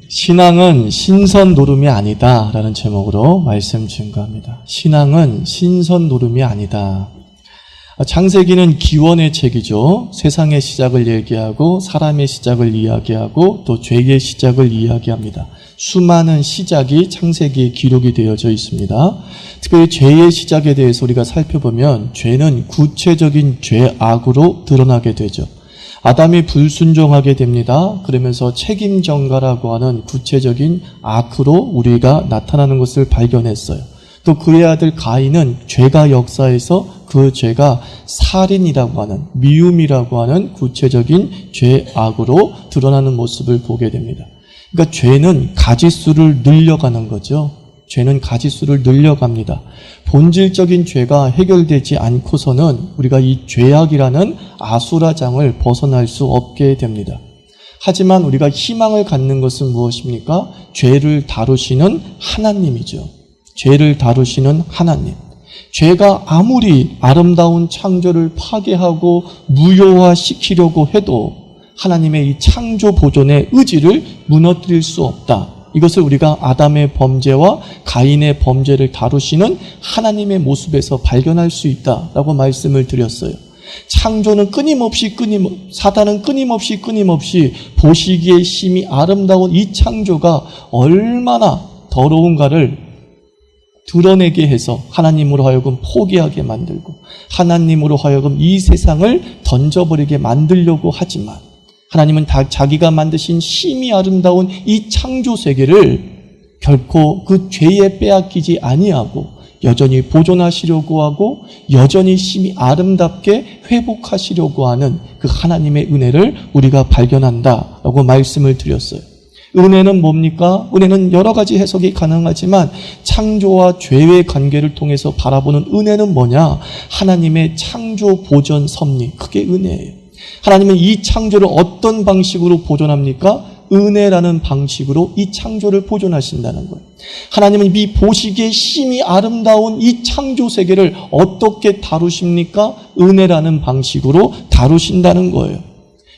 신앙은 신선 노름이 아니다 라는 제목으로 말씀 증거합니다. 신앙은 신선 노름이 아니다. 창세기는 기원의 책이죠. 세상의 시작을 얘기하고 사람의 시작을 이야기하고 또 죄의 시작을 이야기합니다. 수많은 시작이 창세기에 기록이 되어져 있습니다. 특별히 죄의 시작에 대해서 우리가 살펴보면 죄는 구체적인 죄악으로 드러나게 되죠. 아담이 불순종하게 됩니다. 그러면서 책임 전가라고 하는 구체적인 악으로 우리가 나타나는 것을 발견했어요. 또 그의 아들 가인은 죄가 역사에서 그 죄가 살인이라고 하는, 미움이라고 하는 구체적인 죄악으로 드러나는 모습을 보게 됩니다. 그러니까 죄는 가지수를 늘려가는 거죠. 죄는 가지수를 늘려갑니다. 본질적인 죄가 해결되지 않고서는 우리가 이 죄악이라는 아수라장을 벗어날 수 없게 됩니다. 하지만 우리가 희망을 갖는 것은 무엇입니까? 죄를 다루시는 하나님이죠. 죄를 다루시는 하나님. 죄가 아무리 아름다운 창조를 파괴하고 무효화시키려고 해도 하나님의 이 창조 보존의 의지를 무너뜨릴 수 없다. 이것을 우리가 아담의 범죄와 가인의 범죄를 다루시는 하나님의 모습에서 발견할 수 있다라고 말씀을 드렸어요. 창조는 사단은 끊임없이 보시기에 심히 아름다운 이 창조가 얼마나 더러운가를 드러내게 해서 하나님으로 하여금 포기하게 만들고 하나님으로 하여금 이 세상을 던져버리게 만들려고 하지만 하나님은 자기가 만드신 심히 아름다운 이 창조 세계를 결코 그 죄에 빼앗기지 아니하고 여전히 보존하시려고 하고 여전히 심히 아름답게 회복하시려고 하는 그 하나님의 은혜를 우리가 발견한다라고 말씀을 드렸어요. 은혜는 뭡니까? 은혜는 여러 가지 해석이 가능하지만 창조와 죄의 관계를 통해서 바라보는 은혜는 뭐냐? 하나님의 창조 보존 섭리, 그게 은혜예요. 하나님은 이 창조를 어떤 방식으로 보존합니까? 은혜라는 방식으로 이 창조를 보존하신다는 거예요. 하나님은 이 보시기에 심히 아름다운 이 창조 세계를 어떻게 다루십니까? 은혜라는 방식으로 다루신다는 거예요.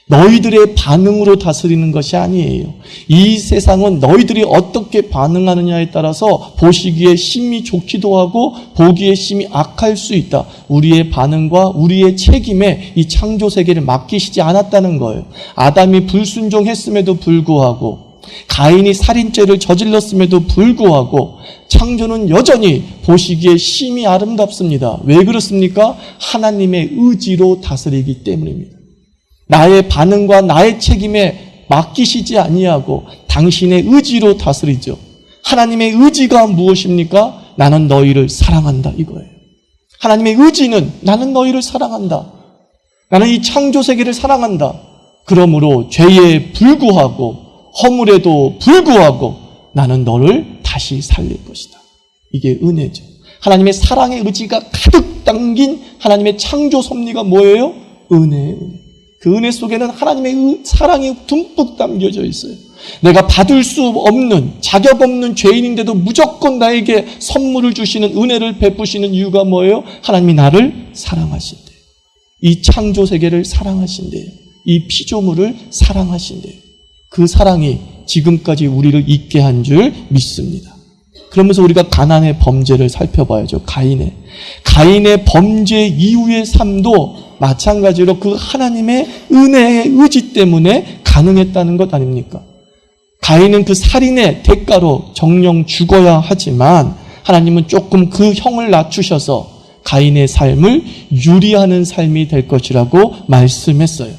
너희들의 반응으로 다스리는 것이 아니에요. 이 세상은 너희들이 어떻게 반응하느냐에 따라서 보시기에 심히 좋기도 하고 보기에 심히 악할 수 있다. 우리의 반응과 우리의 책임에 이 창조 세계를 맡기시지 않았다는 거예요. 아담이 불순종했음에도 불구하고 가인이 살인죄를 저질렀음에도 불구하고 창조는 여전히 보시기에 심히 아름답습니다. 왜 그렇습니까? 하나님의 의지로 다스리기 때문입니다. 나의 반응과 나의 책임에 맡기시지 아니하고 당신의 의지로 다스리죠. 하나님의 의지가 무엇입니까? 나는 너희를 사랑한다 이거예요. 하나님의 의지는 나는 너희를 사랑한다. 나는 이 창조 세계를 사랑한다. 그러므로 죄에 불구하고 허물에도 불구하고 나는 너를 다시 살릴 것이다. 이게 은혜죠. 하나님의 사랑의 의지가 가득 담긴 하나님의 창조 섭리가 뭐예요? 은혜예요. 은혜. 그 은혜 속에는 하나님의 사랑이 듬뿍 담겨져 있어요. 내가 받을 수 없는, 자격 없는 죄인인데도 무조건 나에게 선물을 주시는 은혜를 베푸시는 이유가 뭐예요? 하나님이 나를 사랑하신대요. 이 창조 세계를 사랑하신대요. 이 피조물을 사랑하신대요. 그 사랑이 지금까지 우리를 있게 한 줄 믿습니다. 그러면서 우리가 가나안의 범죄를 살펴봐야죠. 가인의 범죄 이후의 삶도 마찬가지로 그 하나님의 은혜의 의지 때문에 가능했다는 것 아닙니까? 가인은 그 살인의 대가로 정령 죽어야 하지만 하나님은 조금 그 형을 낮추셔서 가인의 삶을 유리하는 삶이 될 것이라고 말씀했어요.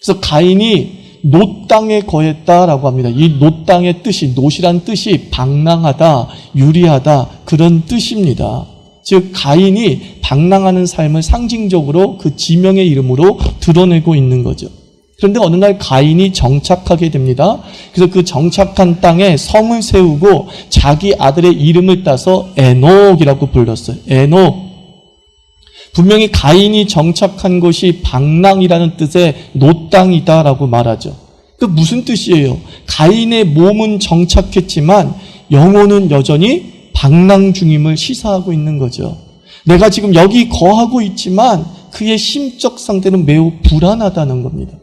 그래서 가인이 놋 땅에 거했다라고 합니다. 이 놋 땅의 뜻이, 놋이란 뜻이 방랑하다, 유리하다 그런 뜻입니다. 즉 가인이 방랑하는 삶을 상징적으로 그 지명의 이름으로 드러내고 있는 거죠. 그런데 어느 날 가인이 정착하게 됩니다. 그래서 그 정착한 땅에 성을 세우고 자기 아들의 이름을 따서 에녹이라고 불렀어요. 에녹. 분명히 가인이 정착한 곳이 방랑이라는 뜻의 놋 땅이다라고 말하죠. 그 무슨 뜻이에요? 가인의 몸은 정착했지만 영혼은 여전히 방랑 중임을 시사하고 있는 거죠. 내가 지금 여기 거하고 있지만 그의 심적 상태는 매우 불안하다는 겁니다.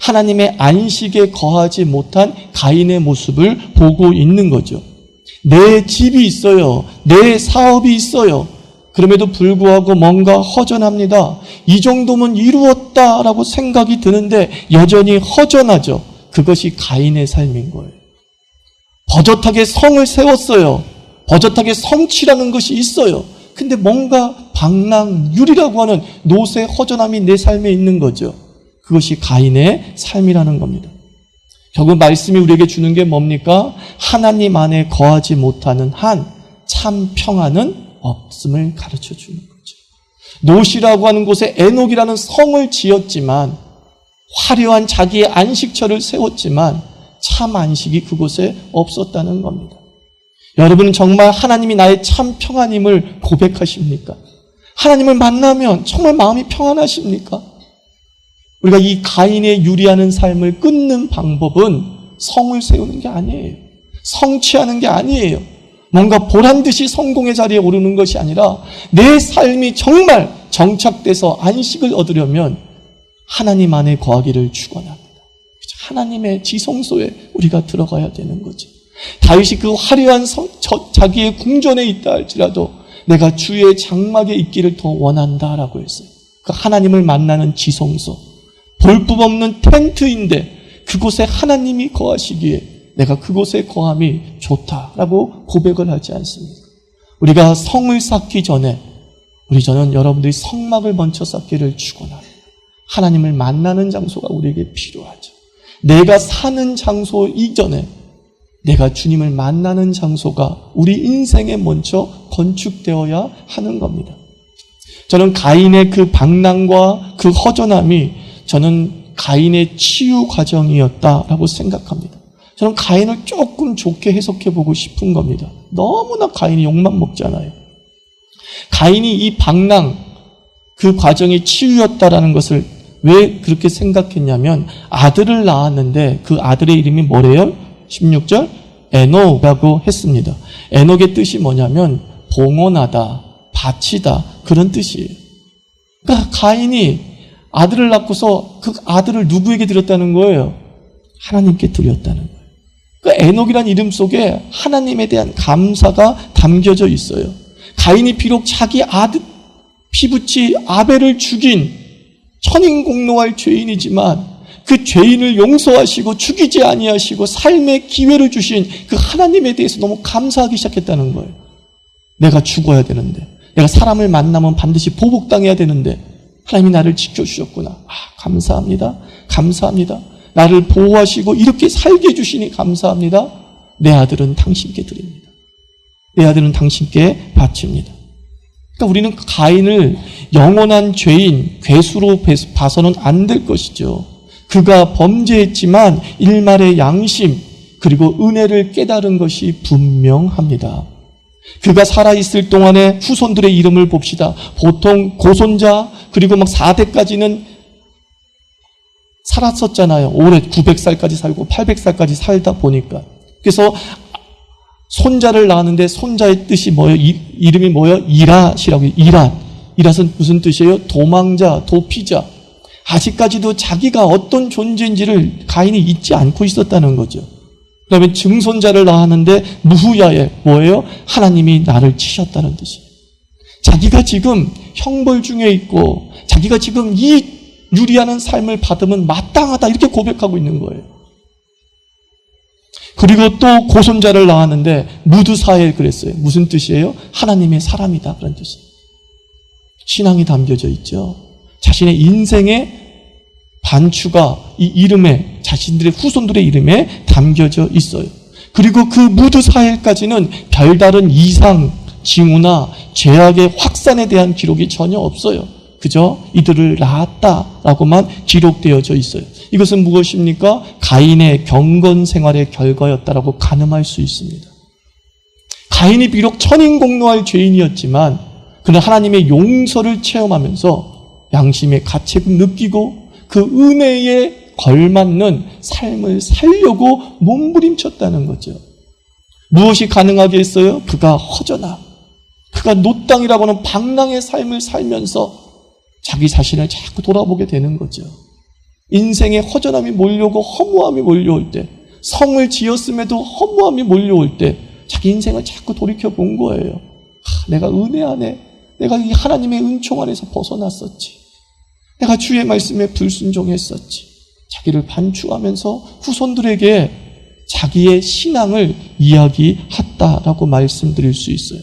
하나님의 안식에 거하지 못한 가인의 모습을 보고 있는 거죠. 내 집이 있어요. 내 사업이 있어요. 그럼에도 불구하고 뭔가 허전합니다. 이 정도면 이루었다라고 생각이 드는데 여전히 허전하죠. 그것이 가인의 삶인 거예요. 버젓하게 성을 세웠어요. 버젓하게 성취라는 것이 있어요. 근데 뭔가 방랑률이라고 하는 노쇠 허전함이 내 삶에 있는 거죠. 그것이 가인의 삶이라는 겁니다. 결국 말씀이 우리에게 주는 게 뭡니까? 하나님 안에 거하지 못하는 한 참 평안은 없음을 가르쳐 주는 거죠. 노시라고 하는 곳에 에녹이라는 성을 지었지만, 화려한 자기의 안식처를 세웠지만 참 안식이 그곳에 없었다는 겁니다. 여러분은 정말 하나님이 나의 참 평안임을 고백하십니까? 하나님을 만나면 정말 마음이 평안하십니까? 우리가 이 가인의 유리하는 삶을 끊는 방법은 성을 세우는 게 아니에요. 성취하는 게 아니에요. 뭔가 보란듯이 성공의 자리에 오르는 것이 아니라 내 삶이 정말 정착돼서 안식을 얻으려면 하나님 안에 거하기를 축원합니다. 하나님의 지성소에 우리가 들어가야 되는 거죠. 다윗이 그 화려한 자기의 궁전에 있다 할지라도 내가 주의 장막에 있기를 더 원한다라고 했어요. 그 하나님을 만나는 지성소, 볼품 없는 텐트인데 그곳에 하나님이 거하시기에 내가 그곳에 거함이 좋다라고 고백을 하지 않습니까? 우리가 성을 쌓기 전에 저는 여러분들이 성막을 먼저 쌓기를 축원합니다. 하나님을 만나는 장소가 우리에게 필요하죠. 내가 사는 장소 이전에 내가 주님을 만나는 장소가 우리 인생에 먼저 건축되어야 하는 겁니다. 저는 가인의 그 방랑과 그 허전함이 저는 가인의 치유 과정이었다라고 생각합니다. 저는 가인을 조금 좋게 해석해 보고 싶은 겁니다. 너무나 가인이 욕만 먹잖아요. 가인이 이 방랑 그 과정이 치유였다라는 것을 왜 그렇게 생각했냐면 아들을 낳았는데 그 아들의 이름이 뭐래요? 16절 에녹이라고 했습니다. 에녹의 뜻이 뭐냐면 봉헌하다, 바치다 그런 뜻이에요. 그러니까 가인이 아들을 낳고서 그 아들을 누구에게 드렸다는 거예요? 하나님께 드렸다는 거예요. 그 에녹이라는 이름 속에 하나님에 대한 감사가 담겨져 있어요. 가인이 비록 자기 아들 피부치 아벨을 죽인 천인공노할 죄인이지만 그 죄인을 용서하시고 죽이지 아니하시고 삶의 기회를 주신 그 하나님에 대해서 너무 감사하기 시작했다는 거예요. 내가 죽어야 되는데, 내가 사람을 만나면 반드시 보복당해야 되는데 하나님이 나를 지켜주셨구나. 감사합니다. 감사합니다. 나를 보호하시고 이렇게 살게 해주시니 감사합니다. 내 아들은 당신께 드립니다. 내 아들은 당신께 바칩니다. 그러니까 우리는 가인을 영원한 죄인, 괴수로 봐서는 안 될 것이죠. 그가 범죄했지만 일말의 양심 그리고 은혜를 깨달은 것이 분명합니다. 그가 살아있을 동안에 후손들의 이름을 봅시다. 보통 고손자 그리고 막 4대까지는 살았었잖아요. 오래 900살까지 살고 800살까지 살다 보니까. 그래서 손자를 낳았는데 손자의 뜻이 뭐예요? 이름이 뭐예요? 이랏이라고 해요. 이랏은 무슨 뜻이에요? 도망자, 도피자. 아직까지도 자기가 어떤 존재인지를 가인이 잊지 않고 있었다는 거죠. 그다음에 증손자를 낳았는데 무후야에 뭐예요? 하나님이 나를 치셨다는 뜻이에요. 자기가 지금 형벌 중에 있고 자기가 지금 이 유리하는 삶을 받으면 마땅하다 이렇게 고백하고 있는 거예요. 그리고 또 고손자를 낳았는데 무드사엘 그랬어요. 무슨 뜻이에요? 하나님의 사람이다 그런 뜻이에요. 신앙이 담겨져 있죠. 자신의 인생의 반추가 이 이름에 자신들의 후손들의 이름에 담겨져 있어요. 그리고 그 무드사엘까지는 별다른 이상, 징후나 죄악의 확산에 대한 기록이 전혀 없어요. 그저 이들을 낳았다라고만 기록되어져 있어요. 이것은 무엇입니까? 가인의 경건 생활의 결과였다라고 가늠할 수 있습니다. 가인이 비록 천인공노할 죄인이었지만 그는 하나님의 용서를 체험하면서 양심의 가책을 느끼고 그 은혜에 걸맞는 삶을 살려고 몸부림쳤다는 거죠. 무엇이 가능하게 했어요? 그가 허전함, 그가 노땅이라고 하는 방랑의 삶을 살면서 자기 자신을 자꾸 돌아보게 되는 거죠. 인생에 허전함이 몰려오고 허무함이 몰려올 때, 성을 지었음에도 허무함이 몰려올 때 자기 인생을 자꾸 돌이켜본 거예요. 내가 은혜 안에, 내가 이 하나님의 은총 안에서 벗어났었지. 내가 주의 말씀에 불순종했었지. 자기를 반추하면서 후손들에게 자기의 신앙을 이야기했다라고 말씀드릴 수 있어요.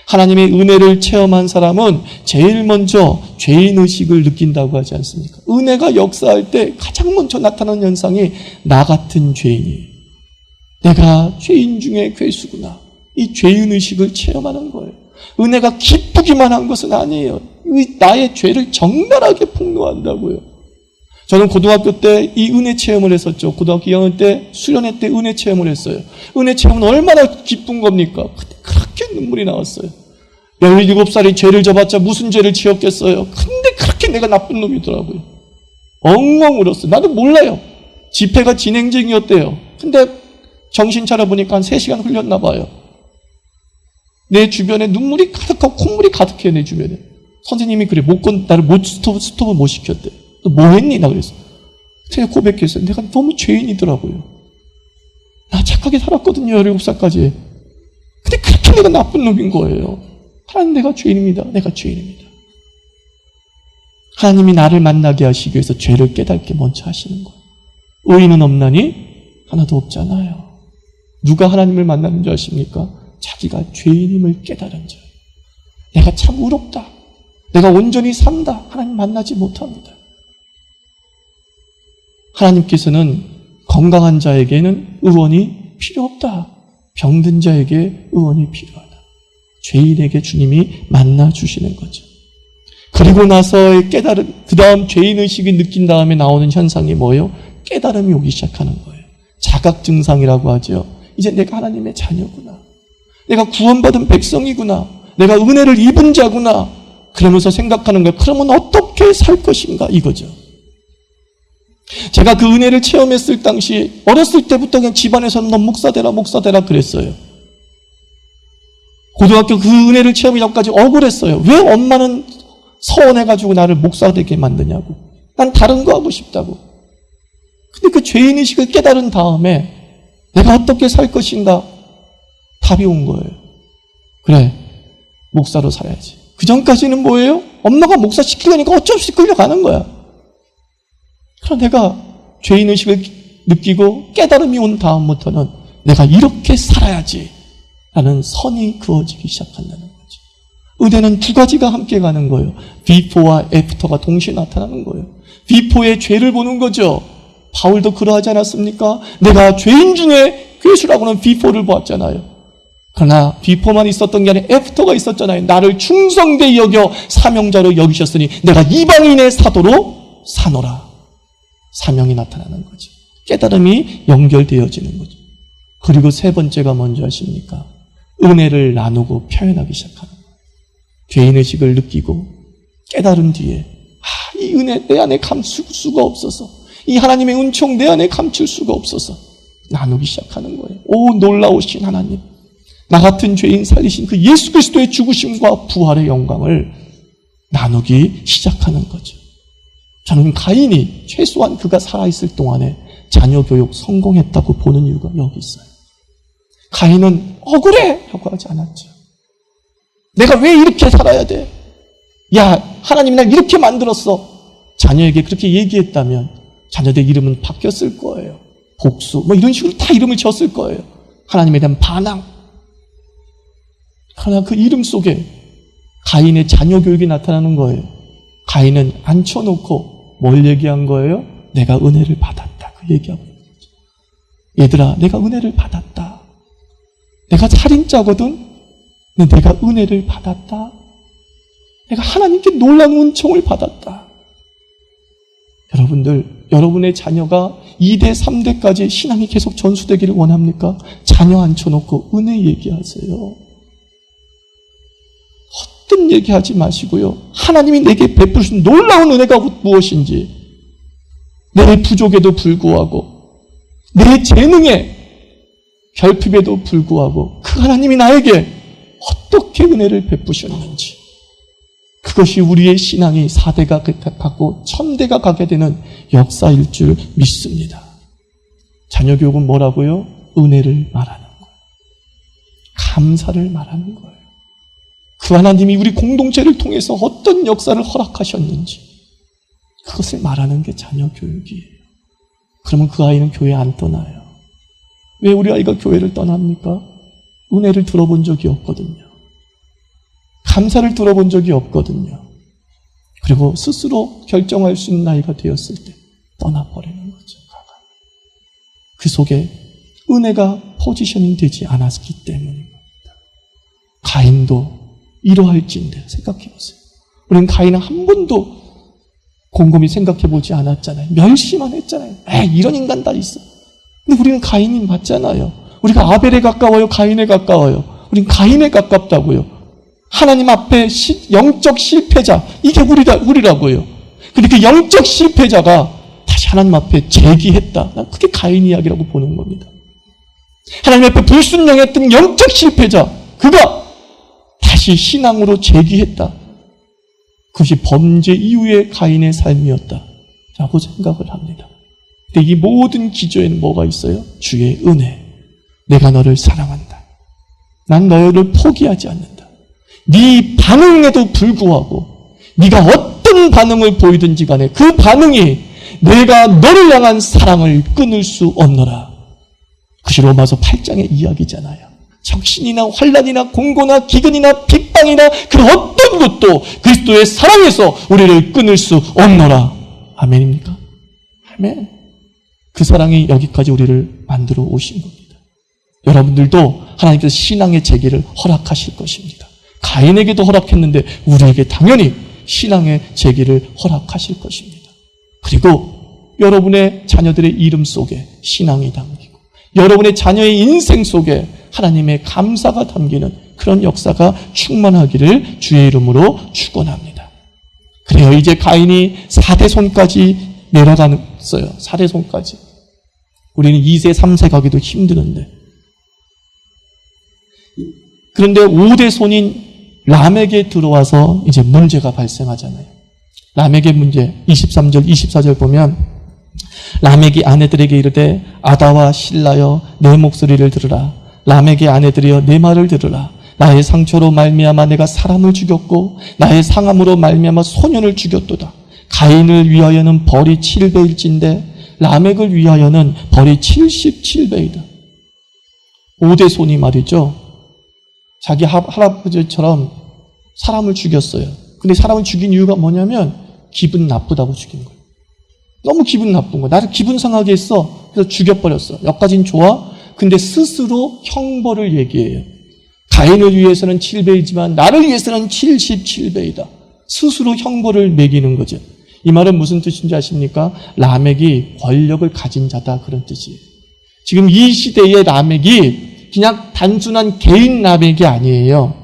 하나님의 은혜를 체험한 사람은 제일 먼저 죄인의식을 느낀다고 하지 않습니까? 은혜가 역사할 때 가장 먼저 나타나는 현상이 나 같은 죄인이에요. 내가 죄인 중에 괴수구나. 이 죄인의식을 체험하는 거예요. 은혜가 기쁘기만 한 것은 아니에요. 나의 죄를 적나라하게 폭로한다고요. 저는 고등학교 때 이 은혜 체험을 했었죠. 고등학교 2학년 때 수련회 때 은혜 체험을 했어요. 은혜 체험은 얼마나 기쁜 겁니까? 그렇게 눈물이 나왔어요. 17살이 죄를 져봤자 무슨 죄를 지었겠어요. 근데 그렇게 내가 나쁜 놈이더라고요. 엉엉 울었어요. 나도 몰라요. 집회가 진행 중이었대요. 근데 정신 차려보니까 한 3시간 흘렸나 봐요. 내 주변에 눈물이 가득하고 콧물이 가득해. 내 주변에. 선생님이 그래 나를 스톱을 못 시켰대. 너 뭐 했니? 나 그랬어. 제가 고백했어요. 내가 너무 죄인이더라고요. 나 착하게 살았거든요. 17살까지. 근데 그렇게 내가 나쁜 놈인 거예요. 하나님, 내가 죄인입니다. 내가 죄인입니다. 하나님이 나를 만나게 하시기 위해서 죄를 깨닫게 먼저 하시는 거예요. 의인은 없나니? 하나도 없잖아요. 누가 하나님을 만나는 줄 아십니까? 자기가 죄인임을 깨달은 자예요. 내가 참 의롭다. 내가 온전히 산다. 하나님 만나지 못합니다. 하나님께서는 건강한 자에게는 의원이 필요 없다. 병든 자에게 의원이 필요하다. 죄인에게 주님이 만나주시는 거죠. 그리고 나서의 깨달음, 그 다음 죄인의식이 느낀 다음에 나오는 현상이 뭐예요? 깨달음이 오기 시작하는 거예요. 자각증상이라고 하죠. 이제 내가 하나님의 자녀구나. 내가 구원받은 백성이구나. 내가 은혜를 입은 자구나. 그러면서 생각하는 거예요. 그러면 어떻게 살 것인가? 이거죠. 제가 그 은혜를 체험했을 당시 어렸을 때부터 그냥 집안에서는 너 목사 되라 그랬어요. 고등학교 그 은혜를 체험하기 전까지 억울했어요. 왜 엄마는 서운해가지고 나를 목사 되게 만드냐고. 난 다른 거 하고 싶다고. 근데 그 죄인의식을 깨달은 다음에 내가 어떻게 살 것인가 답이 온 거예요. 그래, 목사로 살아야지. 그 전까지는 뭐예요? 엄마가 목사 시키려니까 어쩔 수 없이 끌려가는 거야. 그럼 내가 죄인의식을 느끼고 깨달음이 온 다음부터는 내가 이렇게 살아야지 라는 선이 그어지기 시작한다는 거죠. 은혜는 두 가지가 함께 가는 거예요. before와 after가 동시에 나타나는 거예요. before의 죄를 보는 거죠. 바울도 그러하지 않았습니까? 내가 죄인 중에 괴수라고는 before를 보았잖아요. 그러나 before만 있었던 게 아니라 after가 있었잖아요. 나를 충성되이 여겨 사명자로 여기셨으니 내가 이방인의 사도로 사노라. 사명이 나타나는 거죠. 깨달음이 연결되어지는 거죠. 그리고 세 번째가 뭔지 아십니까? 은혜를 나누고 표현하기 시작하는 거예요. 죄인의식을 느끼고 깨달은 뒤에 이 은혜 내 안에 감출 수가 없어서, 이 하나님의 은총 내 안에 감출 수가 없어서 나누기 시작하는 거예요. 오 놀라우신 하나님, 나 같은 죄인 살리신 그 예수 그리스도의 죽으심과 부활의 영광을 나누기 시작하는 거죠. 저는 가인이 최소한 그가 살아있을 동안에 자녀 교육 성공했다고 보는 이유가 여기 있어요. 가인은 억울해! 라고 하지 않았죠. 내가 왜 이렇게 살아야 돼? 야, 하나님이 날 이렇게 만들었어. 자녀에게 그렇게 얘기했다면 자녀들 이름은 바뀌었을 거예요. 복수, 이런 식으로 다 이름을 지었을 거예요. 하나님에 대한 반항. 그러나 그 이름 속에 가인의 자녀 교육이 나타나는 거예요. 가인은 앉혀놓고 뭘 얘기한 거예요? 내가 은혜를 받았다. 그 얘기하고 있는 거죠. 얘들아, 내가 은혜를 받았다. 내가 살인자거든? 근데 내가 은혜를 받았다. 내가 하나님께 놀라운 은총을 받았다. 여러분들, 여러분의 자녀가 2대, 3대까지 신앙이 계속 전수되기를 원합니까? 자녀 앉혀놓고 은혜 얘기하세요. 헛된 얘기하지 마시고요. 하나님이 내게 베푸신 놀라운 은혜가 무엇인지, 내 부족에도 불구하고, 내 재능에 결핍에도 불구하고 그 하나님이 나에게 어떻게 은혜를 베푸셨는지, 그것이 우리의 신앙이 4대가 가고 1000대가 가게 되는 역사일 줄 믿습니다. 자녀교육은 뭐라고요? 은혜를 말하는 거예요. 감사를 말하는 거예요. 그 하나님이 우리 공동체를 통해서 어떤 역사를 허락하셨는지 그것을 말하는 게 자녀교육이에요. 그러면 그 아이는 교회 안 떠나요. 왜 우리 아이가 교회를 떠납니까? 은혜를 들어본 적이 없거든요. 감사를 들어본 적이 없거든요. 그리고 스스로 결정할 수 있는 나이가 되었을 때 떠나버리는 거죠. 그 속에 은혜가 포지셔닝 되지 않았기 때문입니다. 가인도 이러할진데 생각해보세요. 우리는 가인은 한 번도 곰곰이 생각해보지 않았잖아요. 멸시만 했잖아요. 이런 인간 다 있어. 근데 우리는 가인이 맞잖아요. 우리가 아벨에 가까워요? 가인에 가까워요? 우리는 가인에 가깝다고요. 하나님 앞에 영적 실패자, 이게 우리라고요. 근데 그 영적 실패자가 다시 하나님 앞에 재기했다. 난 그게 가인 이야기라고 보는 겁니다. 하나님 앞에 불순종했던 영적 실패자, 그가 다시 신앙으로 재기했다. 그것이 범죄 이후의 가인의 삶이었다라고 생각을 합니다. 근데 이 모든 기저에는 뭐가 있어요? 주의 은혜. 내가 너를 사랑한다. 난 너를 포기하지 않는다. 네 반응에도 불구하고 네가 어떤 반응을 보이든지 간에 그 반응이 내가 너를 향한 사랑을 끊을 수 없노라. 그것이 로마서 8장의 이야기잖아요. 적신이나 환난이나 공고나 기근이나 핍방이나 그 어떤 것도 그리스도의 사랑에서 우리를 끊을 수 없노라. 아멘입니까? 아멘. 그 사랑이 여기까지 우리를 만들어 오신 겁니다. 여러분들도 하나님께서 신앙의 재개를 허락하실 것입니다. 가인에게도 허락했는데 우리에게 당연히 신앙의 재개를 허락하실 것입니다. 그리고 여러분의 자녀들의 이름 속에 신앙이 담기고 여러분의 자녀의 인생 속에 하나님의 감사가 담기는 그런 역사가 충만하기를 주의 이름으로 축원합니다. 그래요. 이제 가인이 4대손까지 내려갔어요. 4대손까지. 우리는 2세, 3세 가기도 힘드는데. 그런데 5대손인 람에게 들어와서 이제 문제가 발생하잖아요. 람에게 문제 23절, 24절 보면 람에게 아내들에게 이르되 아다와 실라여 내 목소리를 들으라. 람에게 아내들이여 내 말을 들으라. 나의 상처로 말미암아 내가 사람을 죽였고 나의 상함으로 말미암아 소년을 죽였도다. 가인을 위하여는 벌이 7배일진데 라멕을 위하여는 벌이 77배이다. 5대손이 말이죠. 자기 할아버지처럼 사람을 죽였어요. 근데 사람을 죽인 이유가 뭐냐면 기분 나쁘다고 죽인 거예요. 너무 기분 나쁜 거예요. 나를 기분 상하게 했어. 그래서 죽여버렸어. 여기까지는 좋아. 근데 스스로 형벌을 얘기해요. 가인을 위해서는 7배이지만 나를 위해서는 77배이다. 스스로 형벌을 매기는 거죠. 이 말은 무슨 뜻인지 아십니까? 라멕이 권력을 가진 자다, 그런 뜻이에요. 지금 이 시대의 라멕이 그냥 단순한 개인 라멕이 아니에요.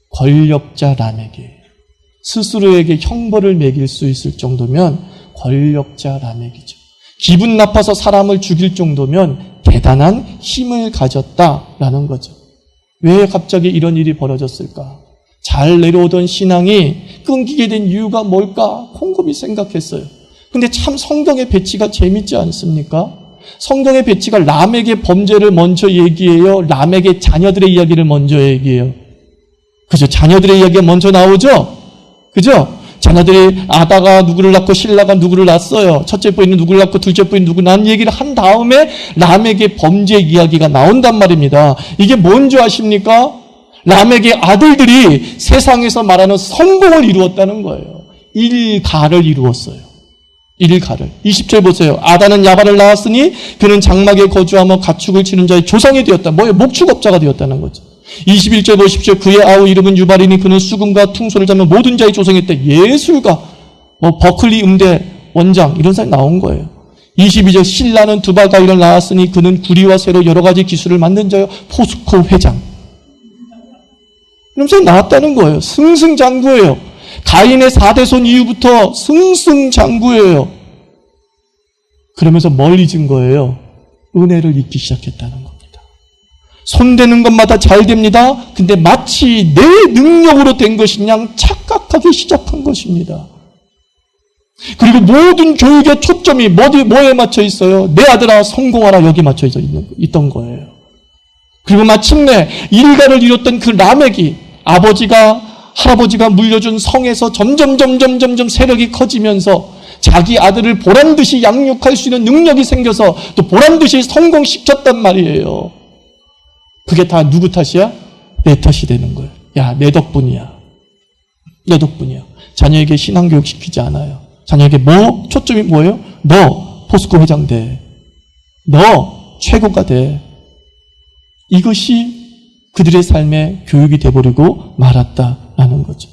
권력자 라멕이에요. 스스로에게 형벌을 매길 수 있을 정도면 권력자 라멕이죠. 기분 나빠서 사람을 죽일 정도면 대단한 힘을 가졌다라는 거죠. 왜 갑자기 이런 일이 벌어졌을까? 잘 내려오던 신앙이 끊기게 된 이유가 뭘까? 곰곰이 생각했어요. 근데 참 성경의 배치가 재밌지 않습니까? 성경의 배치가 람에게 범죄를 먼저 얘기해요? 람에게 자녀들의 이야기를 먼저 얘기해요? 그죠? 자녀들의 이야기가 먼저 나오죠? 그죠? 자녀들이 아다가 누구를 낳고 실라가 누구를 낳았어요. 첫째 부인은 누구를 낳고 둘째 부인은 누구 낳은 얘기를 한 다음에 람에게 범죄 이야기가 나온단 말입니다. 이게 뭔지 아십니까? 람에게 아들들이 세상에서 말하는 성공을 이루었다는 거예요. 일가를 이루었어요. 일가를. 20절 보세요. 아다는 야발을 낳았으니 그는 장막에 거주하며 가축을 치는 자의 조상이 되었다. 뭐예요? 목축업자가 되었다는 거죠. 21절 보십시오. 그의 아우 이름은 유발이니 그는 수금과 퉁소를 잡는 모든 자의 조상이 때 예술가, 버클리 음대 원장 이런 사람이 나온 거예요. 22절 신라는 두바가이를 낳았으니 그는 구리와 쇠로 여러 가지 기술을 만든 자요 포스코 회장. 이러면서 나왔다는 거예요. 승승장구예요. 가인의 4대손 이후부터 승승장구예요. 그러면서 뭘 잊은 거예요? 은혜를 잊기 시작했다는 겁니다. 손대는 것마다 잘 됩니다. 근데 마치 내 능력으로 된 것인 양 착각하기 시작한 것입니다. 그리고 모든 교육의 초점이 뭐에 맞춰 있어요? 내 아들아 성공하라, 여기 맞춰 있던 거예요. 그리고 마침내 일가를 이뤘던 그 라멕이 할아버지가 물려준 성에서 점점 세력이 커지면서 자기 아들을 보란듯이 양육할 수 있는 능력이 생겨서 또 보란듯이 성공시켰단 말이에요. 그게 다 누구 탓이야? 내 탓이 되는 거예요. 야, 내 덕분이야. 내 덕분이야. 자녀에게 신앙교육 시키지 않아요. 자녀에게 초점이 뭐예요? 너 포스코 회장 돼. 너 최고가 돼. 이것이 그들의 삶의 교육이 돼버리고 말았다라는 거죠.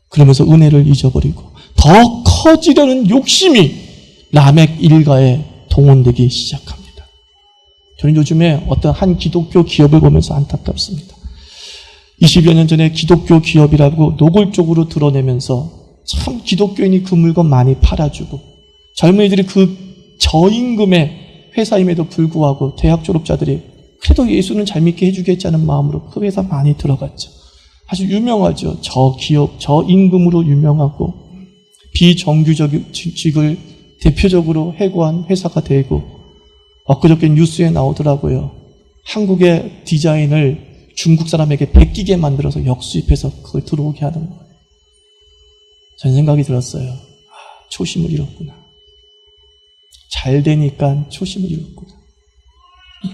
그러면서 은혜를 잊어버리고 더 커지려는 욕심이 라멕 일가에 동원되기 시작합니다. 저는 요즘에 어떤 한 기독교 기업을 보면서 안타깝습니다. 20여 년 전에 기독교 기업이라고 노골적으로 드러내면서 참 기독교인이 그 물건 많이 팔아주고 젊은이들이 그 저임금의 회사임에도 불구하고 대학 졸업자들이 그래도 예수는 잘 믿게 해주겠다는 마음으로 그 회사 많이 들어갔죠. 아주 유명하죠. 저 기업, 저 임금으로 유명하고 비정규직을 대표적으로 해고한 회사가 되고 엊그저께 뉴스에 나오더라고요. 한국의 디자인을 중국 사람에게 베끼게 만들어서 역수입해서 그걸 들어오게 하는 거예요. 전 생각이 들었어요. 초심을 잃었구나. 잘 되니까 초심을 잃었구나.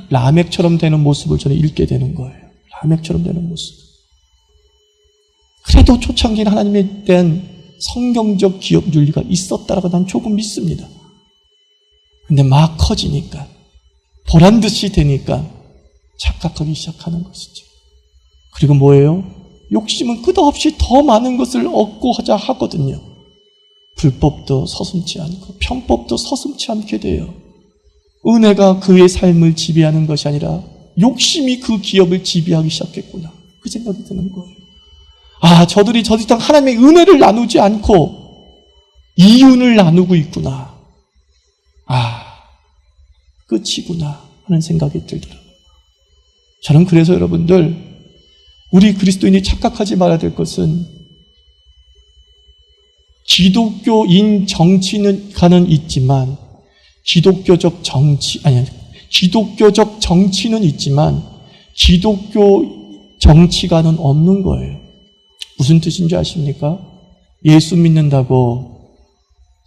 라멕처럼 되는 모습을 저는 잃게 되는 거예요. 라멕처럼 되는 모습. 그래도 초창기는 하나님에 대한 성경적 기업 윤리가 있었다라고 난 조금 믿습니다. 근데 막 커지니까 보란듯이 되니까 착각하기 시작하는 것이죠. 그리고 뭐예요? 욕심은 끝없이 더 많은 것을 얻고 하자 하거든요. 불법도 서슴지 않고 편법도 서슴지 않게 돼요. 은혜가 그의 삶을 지배하는 것이 아니라 욕심이 그 기업을 지배하기 시작했구나. 그 생각이 드는 거예요. 저들이 더 이상 하나님의 은혜를 나누지 않고 이윤을 나누고 있구나. 끝이구나 하는 생각이 들더라고요. 저는 그래서 여러분들, 우리 그리스도인이 착각하지 말아야 될 것은 기독교인 정치는 있지만 기독교적 정치는 있지만 기독교 정치가는 없는 거예요. 무슨 뜻인지 아십니까? 예수 믿는다고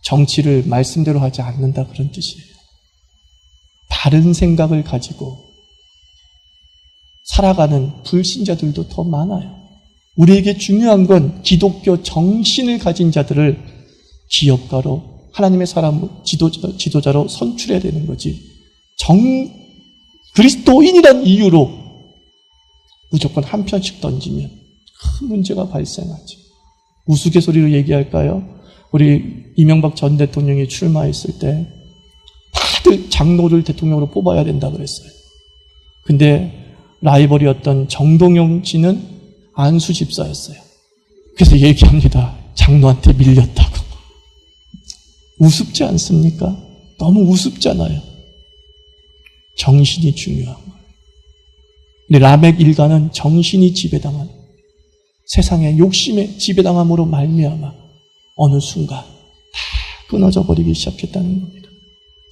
정치를 말씀대로 하지 않는다, 그런 뜻이에요. 다른 생각을 가지고 살아가는 불신자들도 더 많아요. 우리에게 중요한 건 기독교 정신을 가진 자들을 기업가로, 하나님의 사람 지도자로 선출해야 되는 거지. 그리스도인이란 이유로 무조건 한 편씩 던지면 큰 문제가 발생하죠. 우스갯소리로 얘기할까요? 우리 이명박 전 대통령이 출마했을 때 다들 장로를 대통령으로 뽑아야 된다 그랬어요. 근데 라이벌이었던 정동영 씨는 안수 집사였어요. 그래서 얘기합니다. 장로한테 밀렸다고. 우습지 않습니까? 너무 우습잖아요. 정신이 중요한 거예요. 근데 라멕 일가는 정신이 지배당한, 세상의 욕심에 지배당함으로 말미암아 어느 순간 다 끊어져 버리기 시작했다는 겁니다.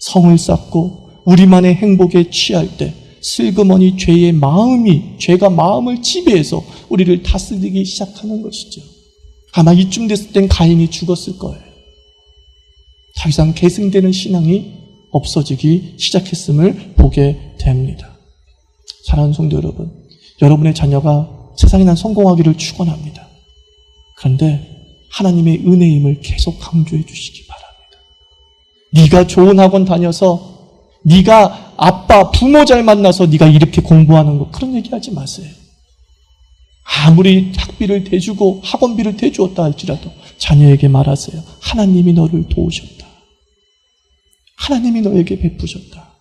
성을 쌓고 우리만의 행복에 취할 때 슬그머니 죄가 마음을 지배해서 우리를 다스리기 시작하는 것이죠. 아마 이쯤 됐을 땐 가인이 죽었을 거예요. 더 이상 계승되는 신앙이 없어지기 시작했음을 보게 됩니다. 사랑하는 성도 여러분, 여러분의 자녀가 세상에 난 성공하기를 축원합니다. 그런데 하나님의 은혜임을 계속 강조해 주시기 바랍니다. 네가 좋은 학원 다녀서, 네가 아빠, 부모 잘 만나서 네가 이렇게 공부하는 거, 그런 얘기하지 마세요. 아무리 학비를 대주고 학원비를 대주었다 할지라도 자녀에게 말하세요. 하나님이 너를 도우셨다. 하나님이 너에게 베푸셨다.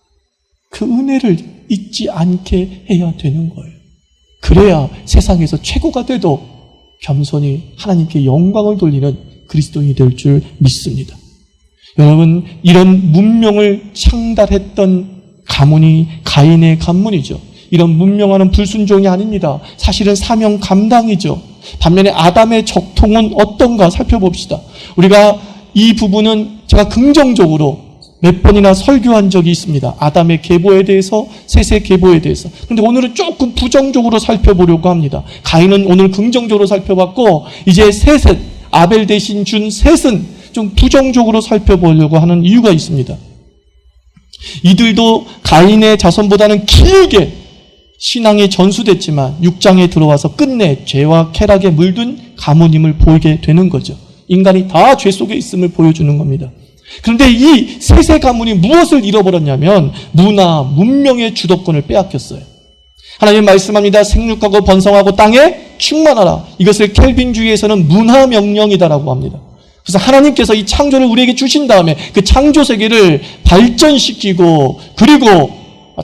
그 은혜를 잊지 않게 해야 되는 거예요. 그래야 세상에서 최고가 돼도 겸손히 하나님께 영광을 돌리는 그리스도인이 될 줄 믿습니다. 여러분, 이런 문명을 창달했던 가문이 가인의 가문이죠. 이런 문명하는 불순종이 아닙니다. 사실은 사명 감당이죠. 반면에 아담의 적통은 어떤가 살펴봅시다. 우리가 이 부분은 제가 긍정적으로 몇 번이나 설교한 적이 있습니다. 아담의 계보에 대해서, 셋의 계보에 대해서. 그런데 오늘은 조금 부정적으로 살펴보려고 합니다. 가인은 오늘 긍정적으로 살펴봤고, 이제 셋은, 아벨 대신 준 셋은 좀 부정적으로 살펴보려고 하는 이유가 있습니다. 이들도 가인의 자손보다는 길게 신앙이 전수됐지만 6장에 들어와서 끝내 죄와 쾌락에 물든 가문임을 보이게 되는 거죠. 인간이 다 죄 속에 있음을 보여주는 겁니다. 그런데 이 셋의 가문이 무엇을 잃어버렸냐면 문화, 문명의 주도권을 빼앗겼어요. 하나님 말씀합니다. 생육하고 번성하고 땅에 충만하라. 이것을 켈빈주의에서는 문화명령이다라고 합니다. 그래서 하나님께서 이 창조를 우리에게 주신 다음에 그 창조 세계를 발전시키고 그리고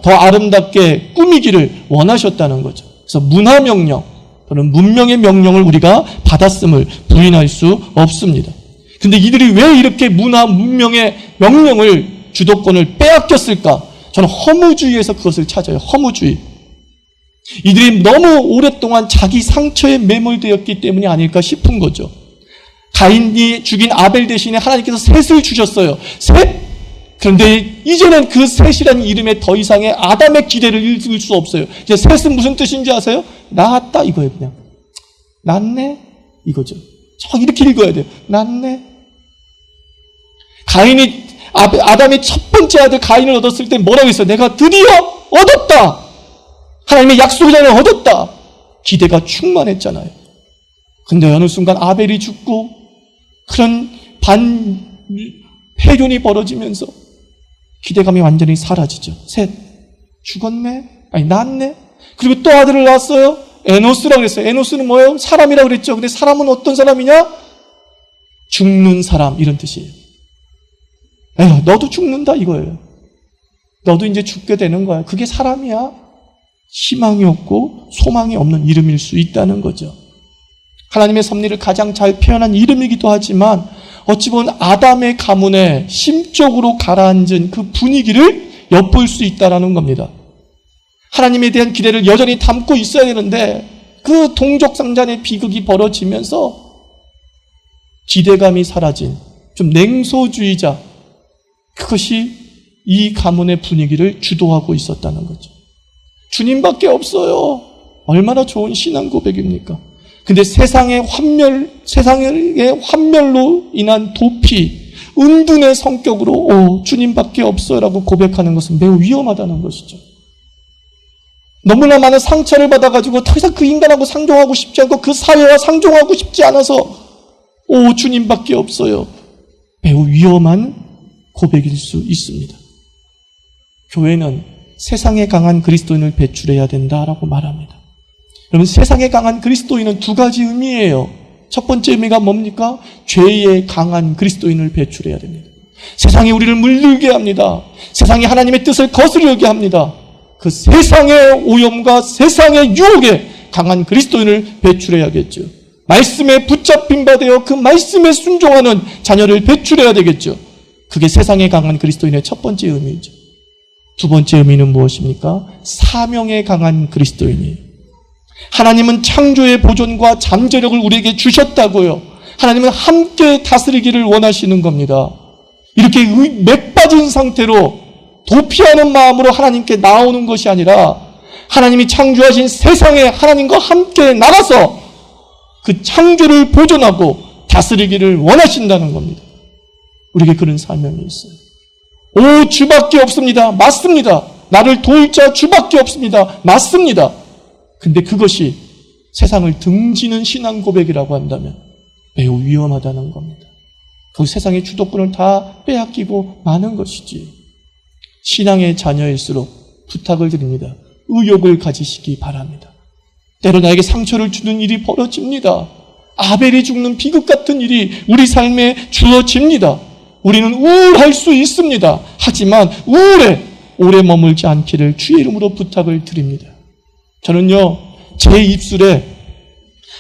더 아름답게 꾸미기를 원하셨다는 거죠. 그래서 문화명령 또는 문명의 명령을 우리가 받았음을 부인할 수 없습니다. 근데 이들이 왜 이렇게 문화, 문명의 명령을, 주도권을 빼앗겼을까? 저는 허무주의에서 그것을 찾아요. 허무주의. 이들이 너무 오랫동안 자기 상처에 매몰되었기 때문이 아닐까 싶은 거죠. 가인이 죽인 아벨 대신에 하나님께서 셋을 주셨어요. 셋? 그런데 이제는 그 셋이라는 이름에 더 이상의 아담의 기대를 읽을 수 없어요. 이제 셋은 무슨 뜻인지 아세요? 낳았다 이거예요. 그냥 낳네 이거죠. 이렇게 읽어야 돼요. 낳네. 가인이 아담의 첫 번째 아들 가인을 얻었을 때 뭐라고 했어요? 내가 드디어 얻었다. 하나님의 약속의 자를 얻었다. 기대가 충만했잖아요. 근데 어느 순간 아벨이 죽고 그런 폐륜이 벌어지면서 기대감이 완전히 사라지죠. 셋, 죽었네? 아니, 낳았네? 그리고 또 아들을 낳았어요? 에노스라고 그랬어요. 에노스는 뭐예요? 사람이라고 그랬죠. 근데 사람은 어떤 사람이냐? 죽는 사람, 이런 뜻이에요. 에휴, 너도 죽는다, 이거예요. 너도 이제 죽게 되는 거야. 그게 사람이야? 희망이 없고 소망이 없는 이름일 수 있다는 거죠. 하나님의 섭리를 가장 잘 표현한 이름이기도 하지만 어찌 보면 아담의 가문에 심적으로 가라앉은 그 분위기를 엿볼 수 있다는 겁니다. 하나님에 대한 기대를 여전히 담고 있어야 되는데 그 동족상잔의 비극이 벌어지면서 기대감이 사라진 좀 냉소주의자, 그것이 이 가문의 분위기를 주도하고 있었다는 거죠. 주님밖에 없어요. 얼마나 좋은 신앙 고백입니까? 근데 세상의 환멸로 인한 도피, 은둔의 성격으로 주님밖에 없어라고 고백하는 것은 매우 위험하다는 것이죠. 너무나 많은 상처를 받아가지고 더 이상 그 인간하고 상종하고 싶지 않고 그 사회와 상종하고 싶지 않아서 주님밖에 없어요. 매우 위험한 고백일 수 있습니다. 교회는 세상에 강한 그리스도인을 배출해야 된다라고 말합니다. 여러분, 세상에 강한 그리스도인은 두 가지 의미예요. 첫 번째 의미가 뭡니까? 죄에 강한 그리스도인을 배출해야 됩니다. 세상이 우리를 물들게 합니다. 세상이 하나님의 뜻을 거스르게 합니다. 그 세상의 오염과 세상의 유혹에 강한 그리스도인을 배출해야겠죠. 말씀에 붙잡힌 바 되어 그 말씀에 순종하는 자녀를 배출해야 되겠죠. 그게 세상에 강한 그리스도인의 첫 번째 의미이죠. 두 번째 의미는 무엇입니까? 사명에 강한 그리스도인이에요. 하나님은 창조의 보존과 잠재력을 우리에게 주셨다고요. 하나님은 함께 다스리기를 원하시는 겁니다. 이렇게 맥 빠진 상태로 도피하는 마음으로 하나님께 나오는 것이 아니라 하나님이 창조하신 세상에 하나님과 함께 나가서 그 창조를 보존하고 다스리기를 원하신다는 겁니다. 우리에게 그런 사명이 있어요. 주밖에 없습니다. 맞습니다. 나를 도울 자 주밖에 없습니다. 맞습니다. 근데 그것이 세상을 등지는 신앙 고백이라고 한다면 매우 위험하다는 겁니다. 그 세상의 주도권을 다 빼앗기고 마는 것이지. 신앙의 자녀일수록 부탁을 드립니다. 의욕을 가지시기 바랍니다. 때로 나에게 상처를 주는 일이 벌어집니다. 아벨이 죽는 비극 같은 일이 우리 삶에 주어집니다. 우리는 우울할 수 있습니다. 하지만 우울에 오래 머물지 않기를 주의 이름으로 부탁을 드립니다. 저는요, 제 입술에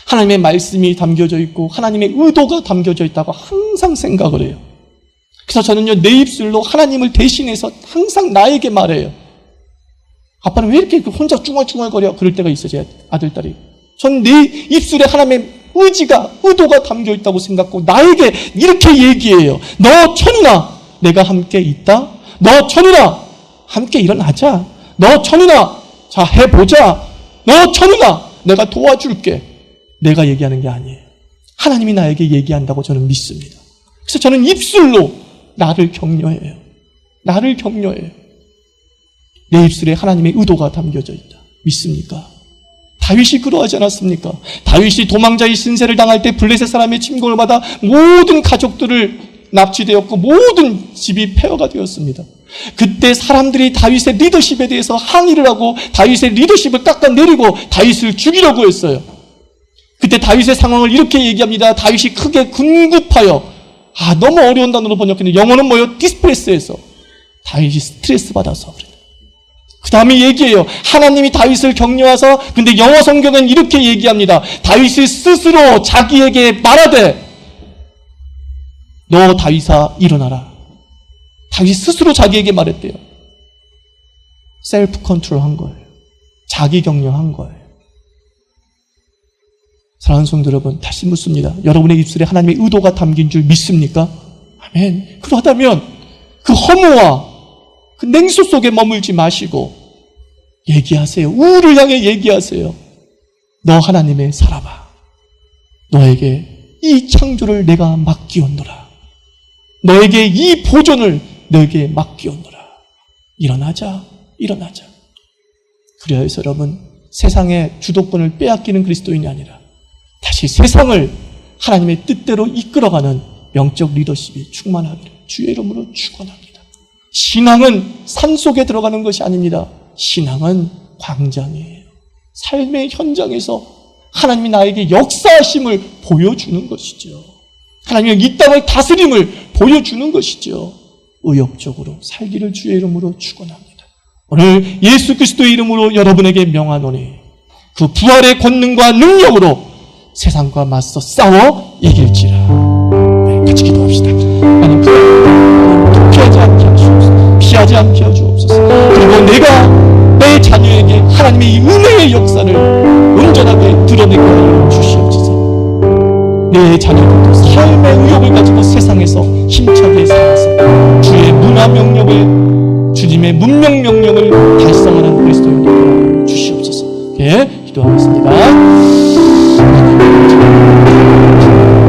하나님의 말씀이 담겨져 있고 하나님의 의도가 담겨져 있다고 항상 생각을 해요. 그래서 저는요, 내 입술로 하나님을 대신해서 항상 나에게 말해요. 아빠는 왜 이렇게 혼자 쭝얼쭝얼거려? 그럴 때가 있어, 제 아들딸이. 전 내 입술에 하나님의 의도가 담겨 있다고 생각하고 나에게 이렇게 얘기해요. 너 천우나, 내가 함께 있다. 너 천우나, 함께 일어나자. 너 천우나, 자 해보자. 너 천우나, 내가 도와줄게. 내가 얘기하는 게 아니에요. 하나님이 나에게 얘기한다고 저는 믿습니다. 그래서 저는 입술로 나를 격려해요. 나를 격려해요. 내 입술에 하나님의 의도가 담겨져 있다. 믿습니까? 다윗이 그러하지 않았습니까? 다윗이 도망자의 신세를 당할 때 블레셋 사람의 침공을 받아 모든 가족들을 납치되었고 모든 집이 폐허가 되었습니다. 그때 사람들이 다윗의 리더십에 대해서 항의를 하고 다윗의 리더십을 깎아내리고 다윗을 죽이려고 했어요. 그때 다윗의 상황을 이렇게 얘기합니다. 다윗이 크게 궁급하여, 너무 어려운 단어로 번역했는데 영어는 뭐예요? 디스프레스에서. 다윗이 스트레스 받아서 그래요. 그 다음에 얘기해요. 하나님이 다윗을 격려하셔서, 근데 영어 성경은 이렇게 얘기합니다. 다윗이 스스로 자기에게 말하되, 너 다윗아 일어나라. 다윗이 스스로 자기에게 말했대요. 셀프 컨트롤 한 거예요. 자기 격려한 거예요. 사랑하는 성도 여러분, 다시 묻습니다. 여러분의 입술에 하나님의 의도가 담긴 줄 믿습니까? 아멘. 그러하다면 그 허무와 그 냉수 속에 머물지 마시고 얘기하세요. 우를 향해 얘기하세요. 너 하나님의 사람아, 너에게 이 창조를 내가 맡기었노라. 너에게 이 보존을 너에게 맡기었노라. 일어나자. 그래야 해서 여러분, 세상의 주도권을 빼앗기는 그리스도인이 아니라 다시 세상을 하나님의 뜻대로 이끌어가는 영적 리더십이 충만하기를 주의 이름으로 축원합니다. 신앙은 산속에 들어가는 것이 아닙니다. 신앙은 광장이에요. 삶의 현장에서 하나님이 나에게 역사하심을 보여주는 것이죠. 하나님이 이 땅의 다스림을 보여주는 것이죠. 의욕적으로 살기를 주의 이름으로 축원합니다. 오늘 예수 그리스도의 이름으로 여러분에게 명하노니 그 부활의 권능과 능력으로 세상과 맞서 싸워 이길지라. 같이 기도합시다. 하나님 피하지 않게 하시옵소서. 피하지 않게 하시옵소서. 그리고 내가 내 자녀에게 하나님의 이 은혜의 역사를 온전하게 드러내게 하여 주시옵소서. 내 자녀들도 삶의 의욕을 가지고 세상에서 힘차게 살아서 주의 문화 명령을, 주님의 문명 명령을 달성하는 그리스도인들을 주시옵소서. 예, 기도하겠습니다.